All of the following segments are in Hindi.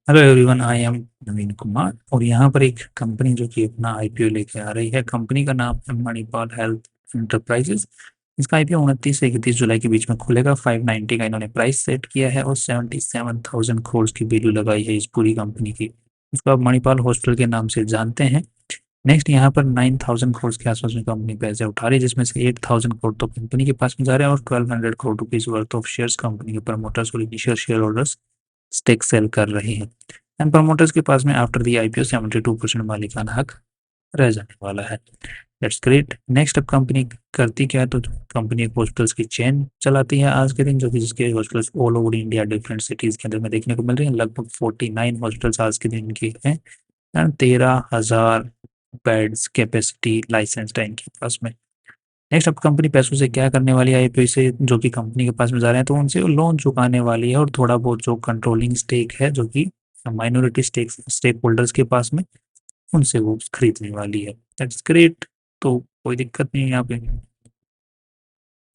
हेलो एवरीवन, आई एम नवीन कुमार और यहाँ पर एक कंपनी जो कि अपना आईपीओ लेके आ रही है। कंपनी का नाम है मणिपाल हेल्थ एंटरप्राइजेस। इसका आईपीओ 29 से 31 जुलाई के बीच में खुलेगा। 590 का इन्होंने प्राइस सेट किया है और 77,000 करोड़ की वैल्यू लगाई है इस पूरी कंपनी की। इसको आप मणिपाल हॉस्पिटल के नाम से जानते हैं। नेक्स्ट यहाँ पर 9,000 करोड़ के आसपास में कंपनी पैसे उठा रही है, जिसमें से 8,000 करोड़ तो कंपनी के पास में जा रहे हैं और 1,200 crore rupees worth of shares company के प्रमोटर्स और initial share holders stake sale कर रहे हैं। एंड प्रमोटर्स के पास में आफ्टर दी आईपीओ 72% मालिकाना हक रह जाने वाला है। That's great. नेक्स्ट अब कंपनी करती क्या है, तो कंपनी एक हॉस्पिटल्स की चेन चलाती है आज के दिन, जो कि जिसके hospitals all over India different cities के अंदर में देखने को मिल रही है। लगभग 49 हॉस्पिटल्स आज के दिन की हैं एंड 13,000 बेड्स कैपेसिटी लाइसेंस है इनके पास में। नेक्स्ट अब कंपनी पैसों से क्या करने वाली है, आईपीओ से जो कि कंपनी के पास में जा रहे हैं, तो उनसे लोन चुकाने वाली है और थोड़ा बहुत जो कंट्रोलिंग स्टेक है, जो कि माइनॉरिटी स्टेक होल्डर्स के पास में, उनसे वो खरीदने वाली है। That's great. तो कोई दिक्कत नहीं है यहाँ पे।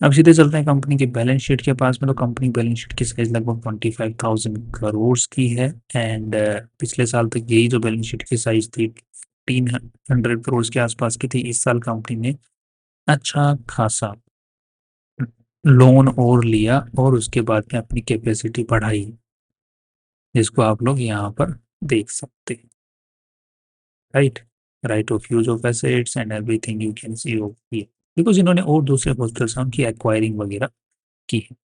अब सीधे चलते हैं कंपनी की बैलेंस शीट के पास में। तो कंपनी बैलेंस शीट की साइज लगभग 25,000 करोड़ की है एंड पिछले साल तक यही जो बैलेंस शीट की साइज थी 300 करोड़ के आसपास की थी। इस साल कंपनी ने अच्छा खासा लोन और लिया और उसके बाद में अपनी कैपेसिटी बढ़ाई, जिसको आप लोग यहाँ पर देख सकते हैं। Right, right of use of assets and everything you can see over here, because इन्होंने और दूसरे हॉस्पिटल्स की एक्वायरिंग वगैरह की है।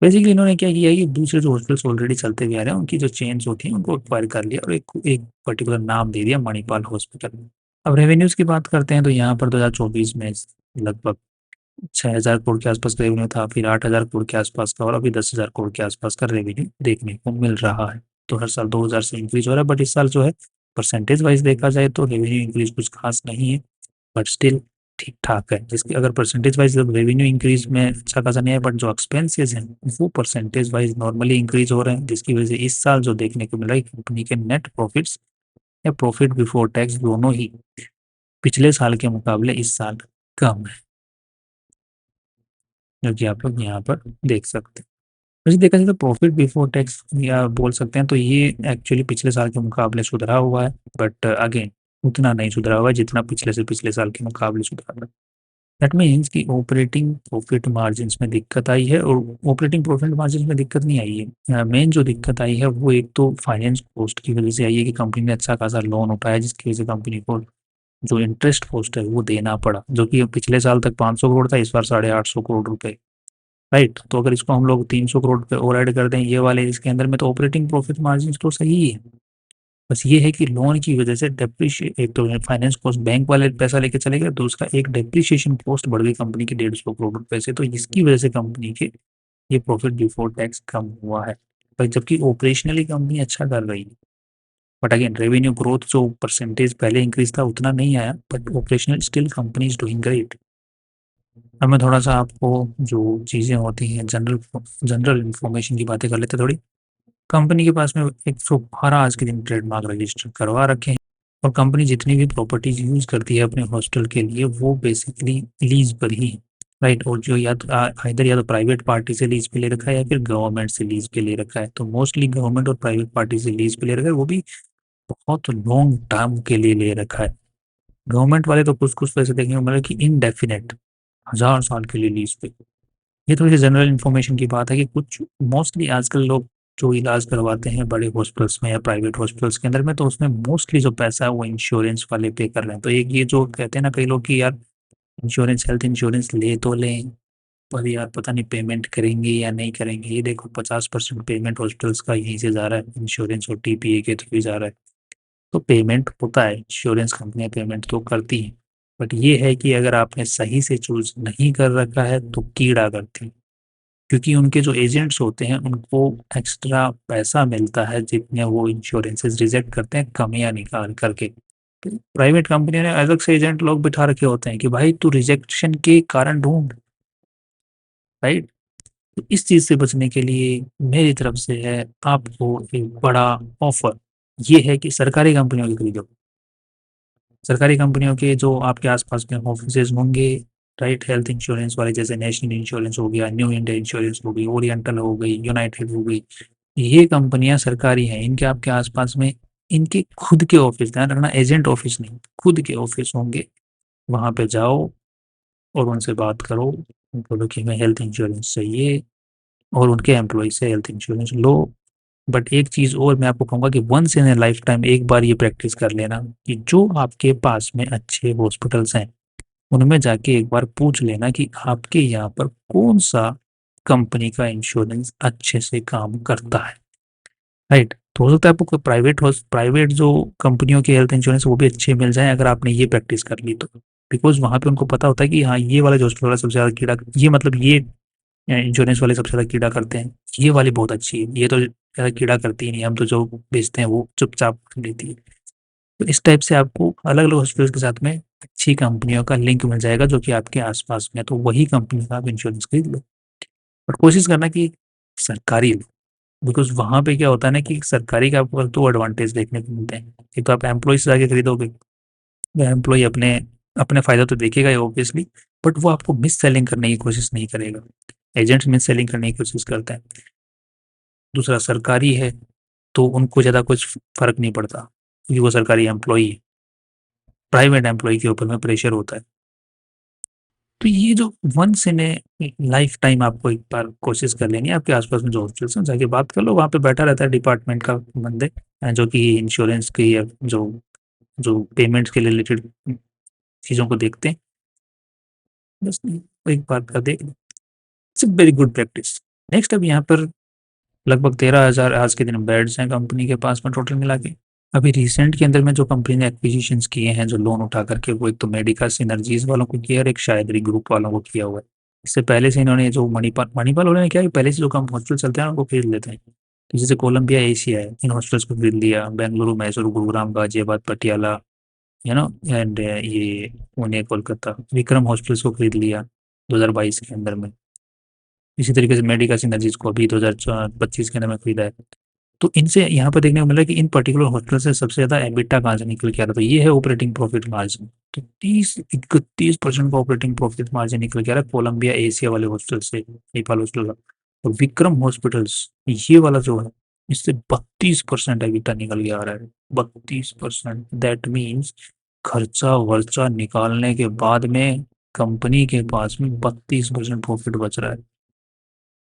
बेसिकली इन्होंने क्या किया है कि दूसरे जो हॉस्पिटल्स ऑलरेडी चलते हुए आ रहे हैं उनकी जो चेन्स होती हैं उनको एक्वायर कर लिया और एक एक पर्टिकुलर नाम दे दिया मणिपाल हॉस्पिटल। अब रेवेन्यूज की बात करते हैं तो यहाँ पर 2024 में लगभग 6,000 करोड़ के आसपास का रेवेन्यू था, फिर 8,000 करोड़ के आसपास का और अभी 10,000 करोड़ के आसपास का रेवेन्यू देखने को मिल रहा है। तो हर साल 2,000 से इंक्रीज हो रहा है, बट इस साल जो है परसेंटेज वाइज देखा जाए तो रेवेन्यू इंक्रीज कुछ खास नहीं है, बट स्टिल ठीक ठाक है। जिसकी अगर परसेंटेज वाइज रेवेन्यू इंक्रीज में अच्छा खासा नहीं है, बट जो एक्सपेंसेस हैं वो परसेंटेज वाइज नॉर्मली इंक्रीज हो रहे हैं, जिसकी वजह से इस साल जो देखने को मिल रहा है कंपनी के नेट प्रॉफिट्स या प्रॉफिट बिफोर टैक्स दोनों ही पिछले साल के मुकाबले इस साल कम है, जो कि आप लोग यहाँ पर देख सकते हैं। वैसे देखा जाए तो प्रॉफिट बिफोर टैक्स या बोल सकते हैं तो ये एक्चुअली पिछले साल के मुकाबले सुधरा हुआ है, बट अगेन उतना नहीं सुधरा हुआ है जितना पिछले से पिछले साल के मुकाबले सुधरा हुआ है। दैट मीन्स कि ऑपरेटिंग प्रॉफिट मार्जिन्स में दिक्कत आई है और ऑपरेटिंग प्रॉफिट मार्जिन में दिक्कत नहीं आई है। मेन जो दिक्कत आई है वो एक तो फाइनेंस कॉस्ट की वजह से आई है कि कंपनी ने अच्छा खासा लोन उठाया, जिसकी वजह से कंपनी को जो इंटरेस्ट कॉस्ट है वो देना पड़ा, जो कि पिछले साल तक 500 करोड़ था, इस बार 850 करोड़ रुपए। राइट, तो अगर इसको हम लोग 300 करोड़ पे और ऐड कर दें ये वाले इसके अंदर में, तो ऑपरेटिंग प्रॉफिट मार्जिन तो सही है। बस ये है कि लोन की वजह से डेप्रिशिएट, एक तो फाइनेंस कॉस्ट बैंक वाले पैसा लेके चले गए, दूसरा एक डेप्रिसिएशन कॉस्ट बढ़ गई कंपनी की 150 करोड़ रुपए से, तो इसकी वजह से कंपनी के ये प्रॉफिट बिफोर टैक्स कम हुआ है। पर जबकि ऑपरेशनली कंपनी अच्छा कर रही है, बट अगेन रेवेन्यू ग्रोथ जो परसेंटेज पहले इंक्रीज था उतना नहीं आया, but operational still company is doing great. अब मैं थोड़ा सा आपको जो चीज़ें होती हैं जनरल जनरल इंफॉर्मेशन की बातें कर लेते हैं थोड़ी। कंपनी के पास में 112 आज के दिन ट्रेडमार्क रजिस्टर करवा रखे हैं और कंपनी जितनी भी प्रॉपर्टीज यूज करती है अपने हॉस्टल के लिए वो बेसिकली लीज पर ही है। राइट, और जो या तो इधर या तो प्राइवेट पार्टी से लीज पे ले रखा है या फिर गवर्नमेंट से लीज पे ले रखा है। तो मोस्टली गवर्नमेंट और प्राइवेट पार्टी से लीज पे ले रखा है, वो भी बहुत लॉन्ग टर्म के लिए ले रखा है। गवर्नमेंट वाले तो कुछ कुछ पैसे देखने को मिला कि इनडेफिनेट 1,000 साल के लिए लीज पे। ये थोड़ी सी जनरल इन्फॉर्मेशन की बात है कि कुछ मोस्टली आजकल लोग जो इलाज करवाते हैं बड़े हॉस्पिटल्स में या प्राइवेट हॉस्पिटल्स के अंदर में, तो उसमें मोस्टली जो पैसा है वो इंश्योरेंस वाले पे कर रहे हैं। तो एक ये जो कहते हैं ना कई लोग कि यार इंश्योरेंस, हेल्थ इंश्योरेंस ले तो लें, पर यार पता नहीं पेमेंट करेंगे या नहीं करेंगे। ये देखो 50% पेमेंट हॉस्पिटल्स का यहीं से जा रहा है, इंश्योरेंस और टीपीए के थ्रू जा रहा है। तो पेमेंट होता है, इंश्योरेंस कंपनियां पेमेंट तो करती हैं, बट ये है कि अगर आपने सही से चूज नहीं कर रखा है तो कीड़ा करती है, क्योंकि उनके जो एजेंट्स होते हैं उनको एक्स्ट्रा पैसा मिलता है जितने वो इंश्योरेंसेस रिजेक्ट करते हैं कमियां निकाल करके। प्राइवेट कंपनी ने अलग से एजेंट लोग बिठा रखे होते हैं कि भाई तू रिजेक्शन के कारण ढूंढ। राइट, तो इस चीज से बचने के लिए मेरी तरफ से है आपको एक बड़ा ऑफर, ये है कि सरकारी कंपनियों की खरीदो। सरकारी कंपनियों के जो आपके आसपास में ऑफिसेज होंगे, राइट, हेल्थ इंश्योरेंस वाले जैसे नेशनल इंश्योरेंस हो गया, न्यू इंडिया इंश्योरेंस हो गई, ओरिएंटल हो गई, यूनाइटेड हो गई, ये कंपनियां सरकारी हैं, इनके आपके आसपास में इनके खुद के ऑफिस, ध्यान रखना एजेंट ऑफिस नहीं, खुद के ऑफिस होंगे। वहां पे जाओ और उनसे बात करो, बोलो कि हमें हेल्थ इंश्योरेंस चाहिए, और उनके एम्प्लॉय से हेल्थ इंश्योरेंस लो। बट एक चीज और मैं आपको कहूंगा कि once in a life time एक बार ये प्रैक्टिस कर लेना कि जो आपके पास में अच्छे हॉस्पिटल्स हैं उनमें जाके एक बार पूछ लेना कि आपके यहाँ पर कौन सा कंपनी का इंश्योरेंस अच्छे से काम करता है। राइट, तो हो सकता है आपको प्राइवेट जो कंपनियों के हेल्थ इंश्योरेंस वो भी अच्छे मिल जाए अगर आपने ये प्रैक्टिस कर ली तो। बिकॉज वहां पे उनको पता होता है कि हाँ ये वाला जो हॉस्पिटल वाला सबसे ज्यादा कीड़ा, ये मतलब ये इंश्योरेंस वाले सबसे ज्यादा कीड़ा करते हैं, ये वाली बहुत अच्छी है, ये तो ज्यादा कीड़ा करती ही नहीं, हम तो जो बेचते हैं वो चुपचाप कर लेती है। तो इस टाइप से आपको अलग अलग हॉस्पिटल्स के साथ में अच्छी कंपनियों का लिंक मिल जाएगा जो कि आपके आसपास में है, तो वही कंपनी का आप इंश्योरेंस खरीद लो। और कोशिश करना कि सरकारी लो, बिकॉज वहां पे क्या होता है ना कि सरकारी का आपको दो एडवांटेज देखने को मिलते हैं। एक तो आप एम्प्लॉय से जाके खरीदोगे, एम्प्लॉय अपने अपने फायदा तो देखेगा ही ऑब्वियसली, बट वो आपको मिस सेलिंग करने की कोशिश नहीं करेगा। एजेंट्स मिस सेलिंग करने की कोशिश करते हैं। दूसरा सरकारी है तो उनको ज़्यादा कुछ फर्क नहीं पड़ता क्योंकि वो सरकारी एम्प्लॉई है। प्राइवेट एम्प्लॉय के ऊपर में प्रेशर होता है। तो ये जो once in a life time आपको एक बार कोशिश कर लेनी है, आपके आसपास में जो हॉस्पिटल्स हैं जाके बात कर लो, वहाँ पे बैठा रहता है डिपार्टमेंट का बंदे जो कि इंश्योरेंस की जो जो पेमेंट्स के रिलेटेड चीज़ों को देखते हैं। बस एक बार का देख लो, it's very good practice. Next, अब यहाँ पर लगभग 13,000 आज के दिन बेड्स हैं कंपनी के पास में टोटल मिला के। अभी रिसेंट के अंदर में जो कंपनी ने एक्विजिशंस किए हैं जो लोन उठा करके, वो एक तो मेडिका सिनर्जीज वालों को किया और एक शायदरी ग्रुप वालों को किया हुआ है। इससे पहले से इन्होंने जो मणिपाल वालों ने क्या है, पहले से जो कम हॉस्पिटल चलते हैं उनको खरीद लेते हैं। तो जैसे कोलंबिया एशिया है, इन हॉस्पिटल्स को खरीद लिया, बेंगलुरु मैसूर गुरुग्राम गाजियाबाद पटियाला, एंड ये पुणे कोलकाता विक्रम हॉस्पिटल्स को खरीद लिया 2022 के अंदर में। इसी तरीके से मेडिका सिनर्जीज को अभी 2025 के अंदर में खरीदा है। तो इनसे यहाँ पर देखने को मिल रहा है कि इन पर्टिकुलर हॉस्पिटल से सबसे ज्यादा एबिटा कहाँ से निकल के आ रहा था, तो ये है ऑपरेटिंग प्रॉफिट मार्जिन। तो 30-31% का ऑपरेटिंग प्रॉफिट मार्जिन निकल के आ रहा है कोलंबिया एशिया वाले हॉस्पिटल से, नेपाल हॉस्पिटल का। और विक्रम हॉस्पिटल्स ये वाला जो है, इससे 32% एबिटा निकल के आ रहा है। 32%, दैट मीन्स खर्चा वर्चा निकालने के बाद में कंपनी के पास में 32% प्रॉफिट बच रहा है।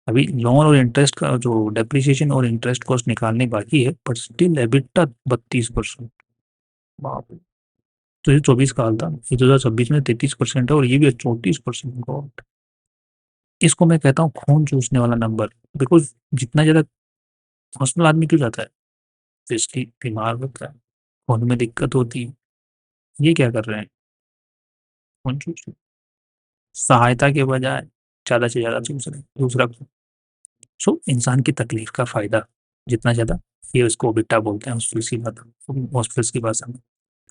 अभी लोन और इंटरेस्ट का जो डेप्रिसिएशन और इंटरेस्ट कॉस्ट निकालने बाकी है, बट स्टिल एबिटा 32%। बाप रे। तो ये 24 का हाल था, ये 2026 में 33% है और ये भी 34%। गॉड, इसको मैं कहता हूँ खून चूसने वाला नंबर। बिकॉज जितना ज्यादा हॉस्पिटल आदमी क्यों जाता है, फिजिकली बीमार होता है, खून में दिक्कत होती है, ये क्या कर रहे हैं, खून चूस रहे हैं। सहायता के बजाय ज्यादा से ज्यादा चूस रहे हैं दूसरा। सो इंसान की तकलीफ का फायदा जितना ज्यादा, ये उसको बिट्टा बोलते हैं हॉस्पिटल्स की बात, हॉस्पिटल्स की भाषा में।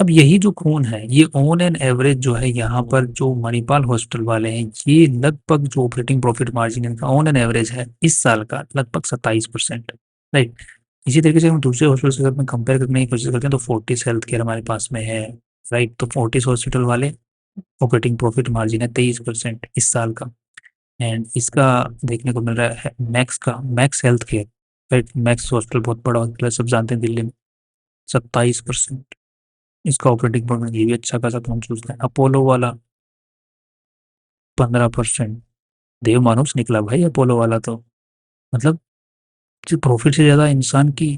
अब यही जो खून है ये ऑन एन एवरेज जो है यहाँ पर जो मणिपाल हॉस्पिटल वाले हैं, ये लगभग जो ऑपरेटिंग प्रॉफिट मार्जिन इनका ऑन एन एवरेज है इस साल का लगभग 27%। राइट, इसी तरीके से हम दूसरे हॉस्पिटल से अगर कंपेयर करने की कोशिश करते हैं तो फोर्टिस हेल्थ केयर हमारे पास में है। राइट, तो फोर्टिस हॉस्पिटल वाले ऑपरेटिंग प्रॉफिट मार्जिन है 23% इस साल का। एंड इसका देखने को मिल रहा है मैक्स का, max health care, right, max hospital बहुत बड़ा हॉस्पिटल है, सब जानते हैं दिल्ली में, 27% इसका ऑपरेटिंग प्रॉफिट, ये भी अच्छा खासा कौन सोचता है। अपोलो वाला 15%, देव मानुस निकला भाई अपोलो वाला तो। मतलब प्रॉफिट से ज्यादा इंसान की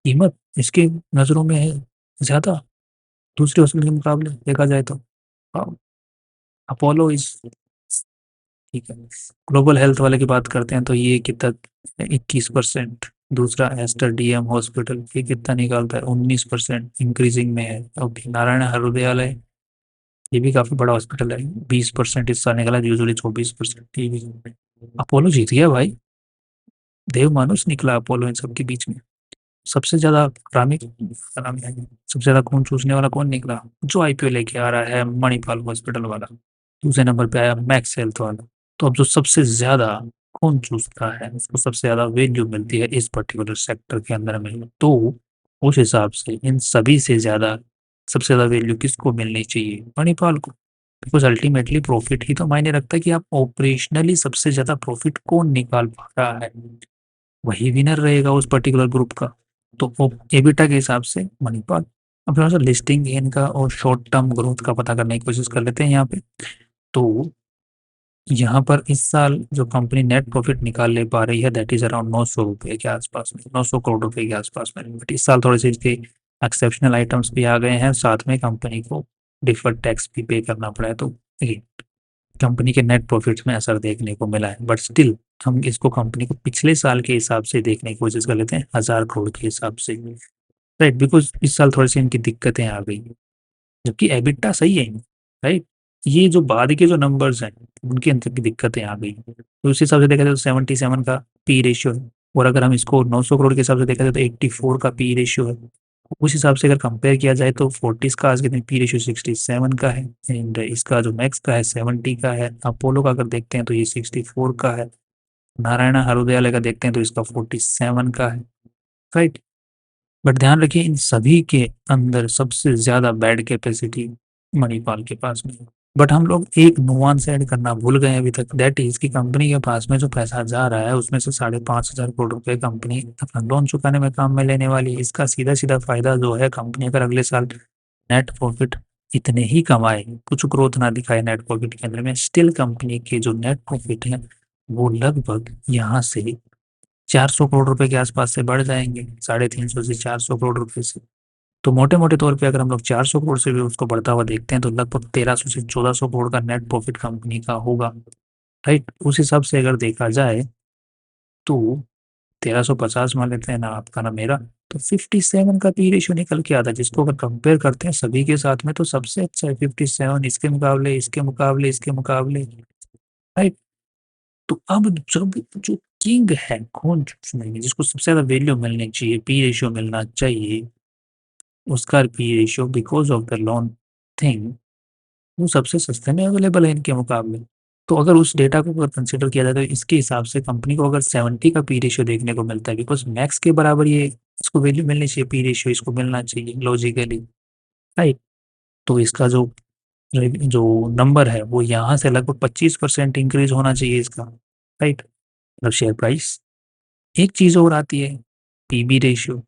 कीमत इसके नजरों में है ज्यादा दूसरे हॉस्पिटल के मुकाबले देखा जाए तो। अपोलो इज ठीक है। ग्लोबल हेल्थ वाले की बात करते हैं तो ये कितना, 21%। दूसरा एस्टर डीएम हॉस्पिटल ये कितना निकालता है, 19% इंक्रीजिंग में है। ओके, नारायण हृदयालय ये भी काफी बड़ा हॉस्पिटल है, 20% इस साल निकला, यूजुअली 24%। ये भी अपोलो जीत गया भाई, देव मानुस निकला अपोलो इन सबके बीच में। सबसे ज्यादा रामी रामी सबसे ज्यादा खून चूसने वाला कौन निकला, जो आईपीओ लेके आ रहा है मणिपाल हॉस्पिटल वाला। दूसरे नंबर पे आया मैक्स हेल्थ वाला। तो अब जो सबसे ज्यादा खून चूसता है उसको सबसे ज्यादा वैल्यू मिलती है इस पर्टिकुलर सेक्टर के अंदर में, तो उस हिसाब से इन सभी से ज्यादा सबसे ज्यादा वैल्यू किसको मिलनी चाहिए, मणिपाल को। बिकॉज अल्टीमेटली प्रॉफिट ही तो मायने रखता है कि आप ऑपरेशनली सबसे ज्यादा प्रॉफिट कौन निकाल पा रहा है। वही विनर रहेगा उस पर्टिकुलर ग्रुप का। तो वो एबिटा के हिसाब से मणिपाल। अब थोड़ा सा लिस्टिंग गेन का और शॉर्ट टर्म ग्रोथ का पता करने की कोशिश कर लेते हैं यहाँ पे। तो यहाँ पर इस साल जो कंपनी नेट प्रॉफिट निकाल ले पा रही है दैट इज अराउंड 900 रुपये के आसपास में, 900 करोड़ रुपए के आसपास में। बट इस साल थोड़े से इसके एक्सेप्शनल आइटम्स भी आ गए हैं, साथ में कंपनी को डिफर्ड टैक्स भी पे करना पड़ा है। तो कंपनी के नेट प्रॉफिट्स में असर देखने को मिला है। बट स्टिल हम इसको कंपनी को पिछले साल के हिसाब से देखने की कोशिश कर लेते हैं, 1000 करोड़ के हिसाब से। राइट, बिकॉज इस साल थोड़ी सी इनकी दिक्कतें आ गई हैं, जबकि एबिटा सही है। राइट, ये जो बाद के जो नंबर्स हैं उनके अंदर की दिक्कतें आ गई हैं। तो उस हिसाब से देखा जाए तो 77 का पी रेशियो है, और अगर हम इसको 900 करोड़ के हिसाब से देखा जाए तो 84 का पी रेशियो है। उस हिसाब से अगर कंपेयर किया जाए तो फोर्टिस का आज के दिन पी रेशियो 67 का है, एंड इसका जो मैक्स का है 70 का है। अपोलो का अगर देखते हैं तो ये 64 का है। नारायणा हृदयालय का देखते हैं तो इसका 47 का है। राइट, बट ध्यान रखिए इन सभी के अंदर सबसे ज्यादा बेड कैपेसिटी मणिपाल के पास में है। बट हम लोग एक नुआंस ऐड करना भूल गए अभी तक, दैट इज कि कंपनी के पास में जो पैसा जा रहा है उसमें से 5,500 करोड़ रुपए कंपनी अपना लोन चुकाने में काम में लेने वाली है। इसका सीधा सीधा फायदा जो है, कंपनी अगर अगले साल नेट प्रॉफिट इतने ही कमाए, कुछ ग्रोथ ना दिखाए नेट प्रॉफिट के अंदर में, स्टिल कंपनी के जो नेट प्रॉफिट है वो लगभग यहाँ से 400 करोड़ रुपए के आसपास से बढ़ जाएंगे, 350 से 400 करोड़ रुपए से। तो मोटे मोटे तौर पे अगर हम लोग 400 करोड़ से भी उसको बढ़ता हुआ देखते हैं तो लगभग 1300 से 1400 करोड़ का नेट प्रॉफिट कंपनी का होगा। राइट, उस हिसाब से अगर देखा जाए तो 1350 मान लेते हैं ना आपका ना मेरा, तो 57 का पी रेशियो निकल के आता है, जिसको अगर कंपेयर करते हैं सभी के साथ में तो सबसे अच्छा है 57, इसके मुकाबले इसके मुकाबले इसके मुकाबले। राइट, तो अब जब जो किंग है कौन चुनेंगे, जिसको सबसे ज्यादा वैल्यू मिलनी चाहिए, पी रेशियो मिलना चाहिए, उसका P ratio because of the loan thing वो सबसे सस्ते में अवेलेबल है इनके मुकाबले। तो अगर उस डेटा को अगर कंसिडर किया जाए तो इसके हिसाब से कंपनी को अगर 70 का पी रेशियो देखने को मिलता है, बिकॉज मैक्स के बराबर ये इसको वैल्यू मिलनी चाहिए, पी रेशियो इसको मिलना चाहिए लॉजिकली। राइट, तो इसका जो जो नंबर है वो यहाँ से लगभग 25% इंक्रीज होना चाहिए इसका। राइट, मतलब शेयर प्राइस। एक चीज और आती है, पीबी रेशियो।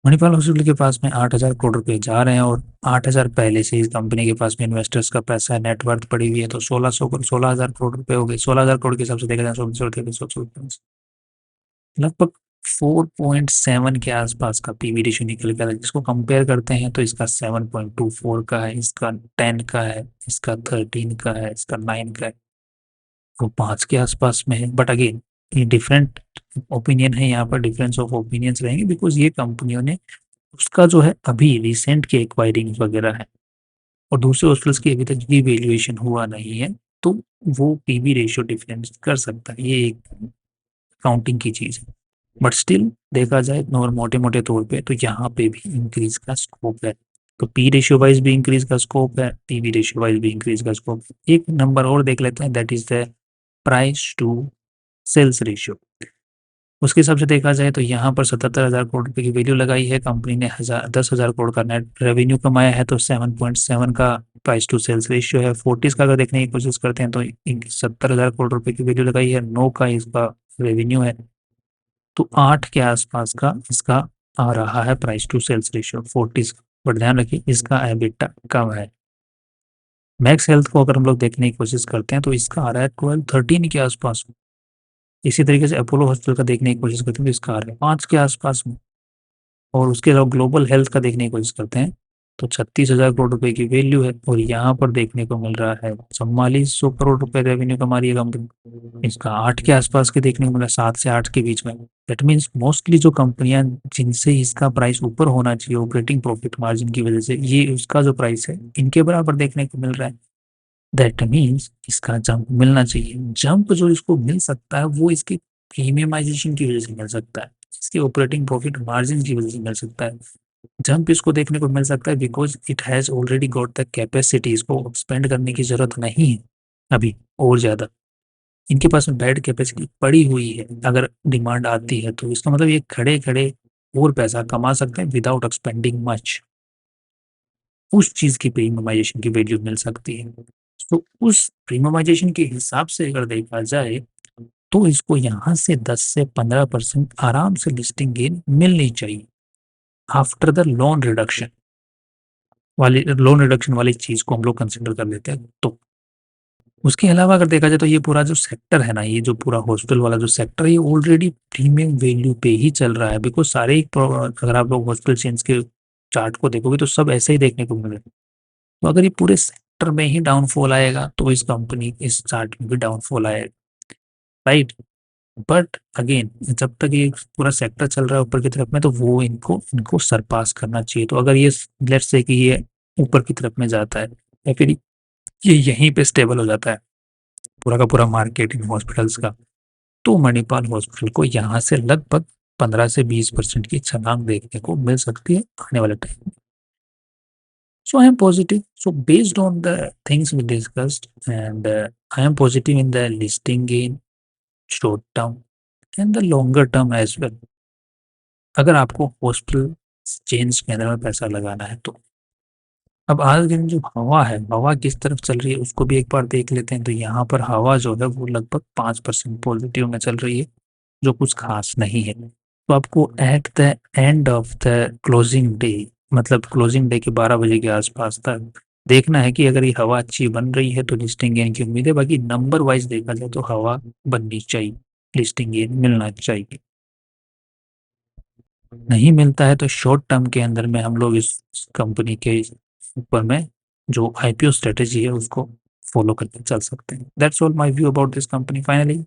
मणिपाल हॉस्पिटल के पास में 8,000 करोड़ रुपए जा रहे हैं, और 8,000 पहले से इस कंपनी के पास में इन्वेस्टर्स का पैसा है, नेटवर्थ पड़ी हुई है, तो 16,000 करोड़ रुपए हो गए। 16,000 करोड़ के हिसाब से देखा जाए 16 लगभग 4.7 के आसपास का पीवी रेशियो निकल गया, जिसको कंपेयर करते हैं तो इसका 7.24 का है, इसका 10 का है, इसका 13 का है, इसका 9 का है, वो 5 के आसपास में है। बट अगेन ये डिफरेंट ओपिनियन है, यहाँ पर डिफरेंस ऑफ ओपिनियंस रहेंगे, बिकॉज ये कंपनियों ने उसका जो है अभी रिसेंट के एक्वायरिंग वगैरह है, और दूसरे हॉस्पिटल्स की अभी तक भी वैल्यूएशन हुआ नहीं है, तो वो पीवी रेशियो डिफरेंस कर सकता है, ये एक काउंटिंग की चीज है। बट स्टिल देखा जाए नॉर्मल मोटे मोटे तौर पे तो यहाँ पे भी इंक्रीज का स्कोप है। तो पी रेशियो वाइज भी इंक्रीज का स्कोप है, पीवी रेशियो वाइज भी इंक्रीज का स्कोप है। एक नंबर और देख लेते हैं, that is the price to sales ratio. उसके हिसाब से देखा जाए तो यहाँ पर 77,000 करोड़ रुपए की वैल्यू लगाई है, कंपनी ने 10,000 करोड़ का नेट रेवेन्यू कमाया है, तो 7.7 का प्राइस टू सेल्स रेशियो है। फोर्टिस का अगर देखने की कोशिश करते हैं तो 70,000 करोड़ रुपए की वैल्यू लगाई है, 9 का इसका रेवेन्यू है, तो 8 के आसपास का इसका आ रहा है price to sales ratio Fortis का। बट ध्यान रखिए इसका एबिटा कम है। मैक्स हेल्थ को अगर हम लोग देखने की कोशिश करते हैं तो इसका आ रहा है 12-13 के आसपास में। इसी तरीके से अपोलो हॉस्पिटल का देखने की कोशिश करते हैं तो इसका आ रहा है 5 के आसपास में। और उसके अलावा ग्लोबल हेल्थ का देखने की कोशिश करते हैं तो 36,000 करोड़ रुपए की वैल्यू है, और यहाँ पर देखने को मिल रहा है 4400 करोड़ रुपए रेवेन्यू कमा रही है कंपनी। इसका 8 के आसपास के देखने को मिला, 7 से 8 के बीच में। दैट मीन्स मोस्टली जो कंपनियां जिनसे इसका प्राइस ऊपर होना चाहिए ऑपरेटिंग प्रॉफिट मार्जिन की वजह से, ये उसका जो प्राइस है इनके बराबर देखने को मिल रहा है। दैट मीन्स इसका जंप मिलना चाहिए। जंप जो इसको मिल सकता है वो इसकी प्रीमियमाइजेशन की वजह से मिल सकता है, इसके ऑपरेटिंग प्रॉफिट मार्जिन की वजह से मिल सकता है। जंप इसको देखने को मिल सकता है because it has already got the capacity, इसको एक्सपेंड करने की जरूरत नहीं है अभी और ज्यादा। इनके पास में बेड कैपेसिटी पड़ी हुई है, अगर डिमांड आती है तो इसका मतलब ये खड़े खड़े और पैसा कमा सकते हैं विदाउट एक्सपेंडिंग मच। उस चीज की प्रीमियमाइजेशन की वैल्यू मिल सकती है। तो उस प्रीमियमाइजेशन के हिसाब से अगर देखा जाए तो इसको यहाँ से 10 से 15% आराम से लिस्टिंग गेन मिलनी चाहिए आफ्टर द लोन रिडक्शन वाली चीज को हम लोग कंसिडर कर लेते हैं। तो उसके अलावा अगर देखा जाए तो ये पूरा जो सेक्टर है ना, ये जो पूरा हॉस्पिटल वाला जो सेक्टर है, ये ऑलरेडी प्रीमियम वैल्यू पे ही चल रहा है। बिकॉज सारे ही अगर आप लोग हॉस्पिटल चेन्स के चार्ट को देखोगे तो सब ऐसे ही देखने को मिले। तो अगर ये पूरे सेक्टर में ही डाउनफॉल आएगा तो इस कंपनी इस चार्ट में भी डाउनफॉल आएगा, राइट। बट अगेन जब तक ये पूरा सेक्टर चल रहा है ऊपर की तरफ में, तो वो इनको इनको सरपास करना चाहिए। तो अगर ये लेट्स से कि ये ऊपर की तरफ में जाता है या फिर ये यहीं पे स्टेबल हो जाता है पूरा का पूरा मार्केट इन हॉस्पिटल्स का, तो मणिपाल हॉस्पिटल को यहाँ से लगभग 15 से 20% की छलांग देखने को मिल सकती है आने वाले टाइम में। So I am positive. So based on the things we discussed, and I am positive in the listing gain, short term and the longer term as well. अगर आपको हॉस्पिटल चेन्स के अंदर में पैसा लगाना है तो अब आज दिन जो हवा है, हवा किस तरफ चल रही है उसको भी एक बार देख लेते हैं। तो यहाँ पर हवा जो है वो लगभग 5% पॉजिटिव में चल रही है, जो कुछ खास नहीं है। तो आपको at the end of the closing day, मतलब क्लोजिंग डे के 12 बजे के आसपास तक देखना है कि अगर ये हवा अच्छी बन रही है तो लिस्टिंग गेन की उम्मीद है। बाकी नंबर वाइज देखा जाए तो हवा बननी चाहिए, लिस्टिंग गेन मिलना चाहिए। नहीं मिलता है तो शॉर्ट टर्म के अंदर में हम लोग इस कंपनी के ऊपर में जो आईपीओ स्ट्रेटेजी है उसको फॉलो करके चल सकते हैं। That's all my view about this company. Finally